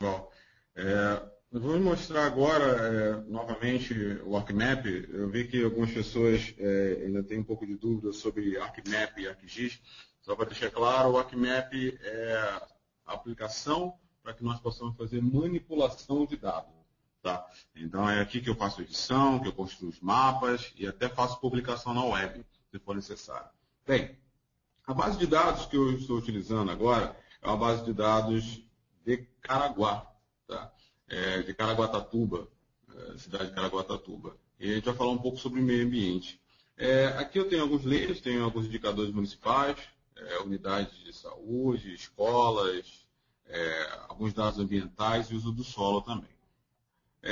Bom, nós vamos mostrar agora novamente o ArcMap. Eu vi que algumas pessoas ainda têm um pouco de dúvida sobre ArcMap e ArcGIS. Só para deixar claro, o ArcMap é a aplicação para que nós possamos fazer manipulação de dados. Tá? Então é aqui que eu faço edição, que eu construo os mapas e até faço publicação na web, se for necessário. Bem, a base de dados que eu estou utilizando agora é uma base de dados de Caraguá, tá? De Caraguatatuba, cidade de Caraguatatuba. E a gente vai falar um pouco sobre o meio ambiente. Aqui eu tenho alguns layers, tenho alguns indicadores municipais, unidades de saúde, escolas, alguns dados ambientais e uso do solo também.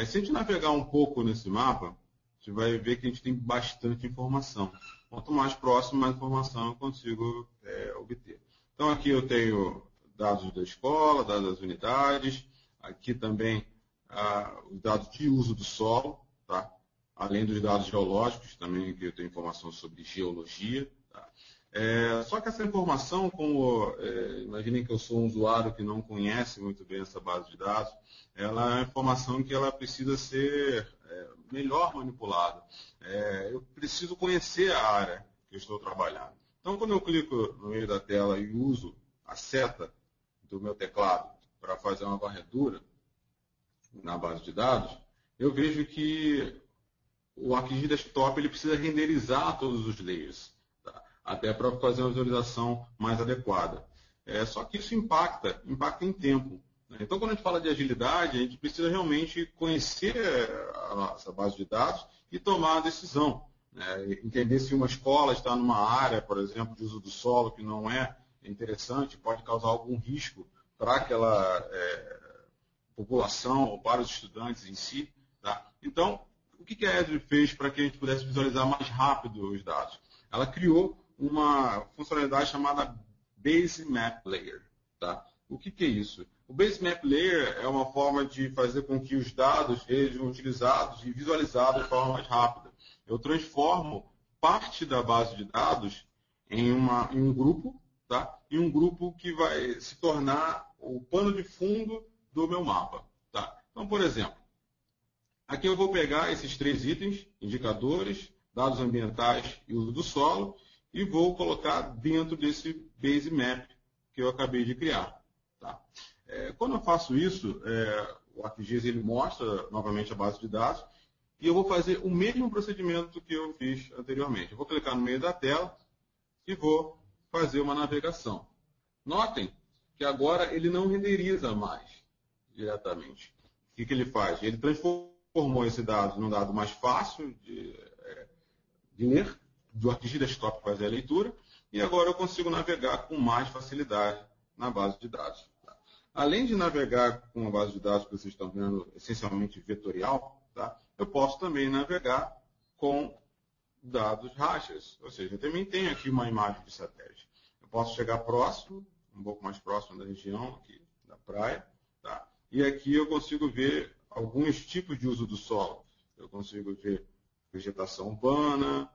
Se a gente navegar um pouco nesse mapa, você vai ver que a gente tem bastante informação. Quanto mais próximo, mais informação eu consigo obter. Então aqui eu tenho dados da escola, dados das unidades, aqui também os dados de uso do solo, tá? Além dos dados geológicos, também que eu tenho informação sobre geologia. Tá? Só que essa informação, imaginem que eu sou um usuário que não conhece muito bem essa base de dados, ela é uma informação que ela precisa ser melhor manipulada. Eu preciso conhecer a área que eu estou trabalhando. Então, quando eu clico no meio da tela e uso a seta do meu teclado para fazer uma varredura na base de dados, eu vejo que o ArcGIS Desktop ele precisa renderizar todos os layers, tá? Até para fazer uma visualização mais adequada. Só que isso impacta em tempo. Né? Então, quando a gente fala de agilidade, a gente precisa realmente conhecer a nossa base de dados e tomar a decisão. Entender se uma escola está numa área, por exemplo, de uso do solo que não é interessante, pode causar algum risco para aquela população ou para os estudantes em si. Tá? Então, o que a Esri fez para que a gente pudesse visualizar mais rápido os dados? Ela criou uma funcionalidade chamada Base Map Layer. Tá? O que é isso? O Base Map Layer é uma forma de fazer com que os dados sejam utilizados e visualizados de forma mais rápida. Eu transformo parte da base de dados em um grupo, tá? E um grupo que vai se tornar o pano de fundo do meu mapa. Tá? Então, por exemplo, aqui eu vou pegar esses 3 itens, indicadores, dados ambientais e uso do solo, e vou colocar dentro desse Base Map que eu acabei de criar. Tá? Quando eu faço isso, o ArcGIS ele mostra novamente a base de dados, e eu vou fazer o mesmo procedimento que eu fiz anteriormente. Eu vou clicar no meio da tela e vou fazer uma navegação. Notem que agora ele não renderiza mais diretamente. O que ele faz? Ele transformou esse dado num dado mais fácil de ler, do ArcGIS Desktop fazer a leitura, e agora eu consigo navegar com mais facilidade na base de dados. Além de navegar com a base de dados que vocês estão vendo, essencialmente vetorial, tá? Eu posso também navegar com dados rasters, ou seja, eu também tenho aqui uma imagem de satélite. Eu posso chegar próximo, um pouco mais próximo da região aqui, da praia, tá? E aqui eu consigo ver alguns tipos de uso do solo. Eu consigo ver vegetação urbana,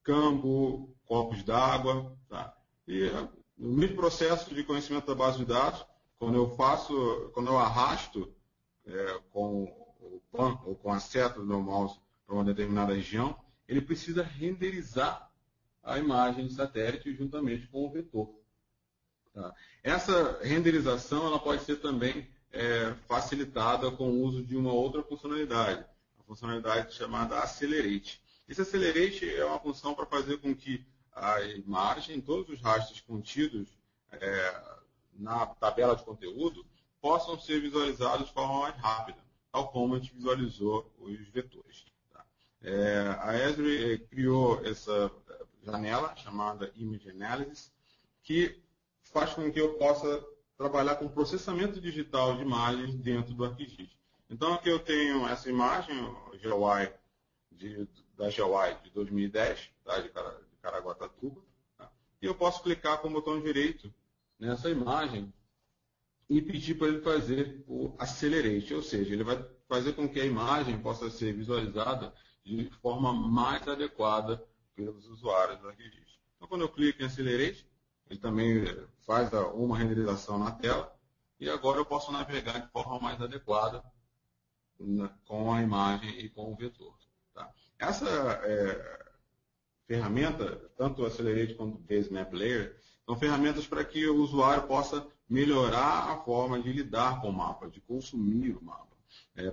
campo, corpos d'água, tá? E no mesmo processo de conhecimento da base de dados, quando eu arrasto com o pan ou com a seta do meu mouse para uma determinada região, ele precisa renderizar a imagem de satélite juntamente com o vetor. Tá? Essa renderização ela pode ser também facilitada com o uso de uma outra funcionalidade, a funcionalidade chamada Accelerate. Esse Accelerate é uma função para fazer com que a imagem, todos os rastros contidos na tabela de conteúdo, possam ser visualizados de forma mais rápida, tal como a gente visualizou os vetores. Tá? A Esri criou essa janela chamada Image Analysis, que faz com que eu possa trabalhar com processamento digital de imagens dentro do ArcGIS. Então aqui eu tenho essa imagem, da GeoEye de 2010, tá? de Caraguatatuba, tá? E eu posso clicar com o botão direito nessa imagem e pedir para ele fazer o Accelerate, ou seja, ele vai fazer com que a imagem possa ser visualizada de forma mais adequada pelos usuários do ArcGIS. Então, quando eu clico em Accelerate, ele também faz uma renderização na tela e agora eu posso navegar de forma mais adequada com a imagem e com o vetor. Tá? Essa ferramenta, tanto o Accelerate quanto o Base Map Layer, são ferramentas para que o usuário possa melhorar a forma de lidar com o mapa, de consumir o mapa.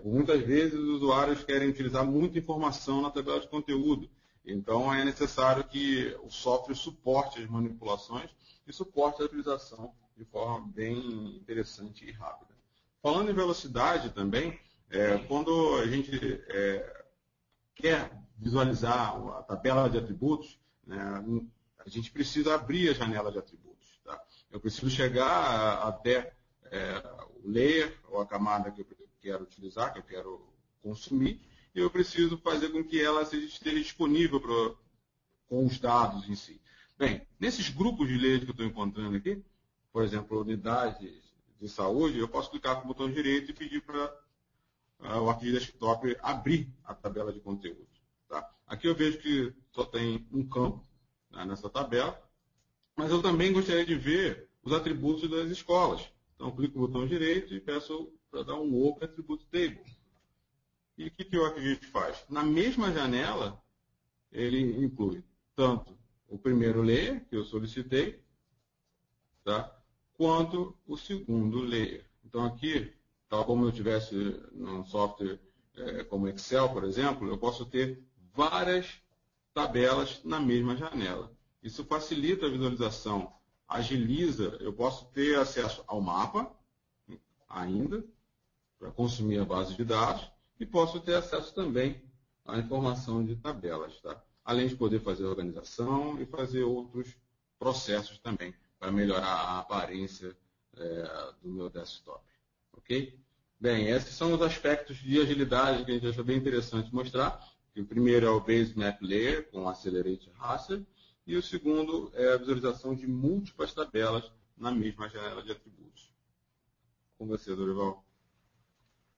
Por muitas vezes os usuários querem utilizar muita informação na tabela de conteúdo, então é necessário que o software suporte as manipulações e suporte a utilização de forma bem interessante e rápida. Falando em velocidade também, quando a gente quer visualizar a tabela de atributos, né, a gente precisa abrir a janela de atributos. Tá? Eu preciso chegar até o layer, ou a camada que eu quero utilizar, que eu quero consumir, e eu preciso fazer com que ela esteja disponível com os dados em si. Bem, nesses grupos de layers que eu estou encontrando aqui, por exemplo, unidades de saúde, eu posso clicar com o botão direito e pedir para o ArcGIS Desktop abrir a tabela de conteúdo. Tá? Aqui eu vejo que só tem um campo, né, nessa tabela, mas eu também gostaria de ver os atributos das escolas. Então, eu clico no botão direito e peço para dar um Open Attribute Table. E o que o ArcGIS faz? Na mesma janela, ele inclui tanto o primeiro layer, que eu solicitei, tá, quanto o segundo layer. Então, aqui, tal como eu tivesse num software como Excel, por exemplo, eu posso ter várias tabelas na mesma janela. Isso facilita a visualização, agiliza, eu posso ter acesso ao mapa, ainda, para consumir a base de dados, e posso ter acesso também à informação de tabelas, tá? Além de poder fazer organização e fazer outros processos também, para melhorar a aparência do meu desktop. Ok? Bem, esses são os aspectos de agilidade que a gente achou bem interessante mostrar. O primeiro é o Base Map Layer, com o Accelerate Raster, e o segundo é a visualização de múltiplas tabelas na mesma janela de atributos. Com você, Dorival.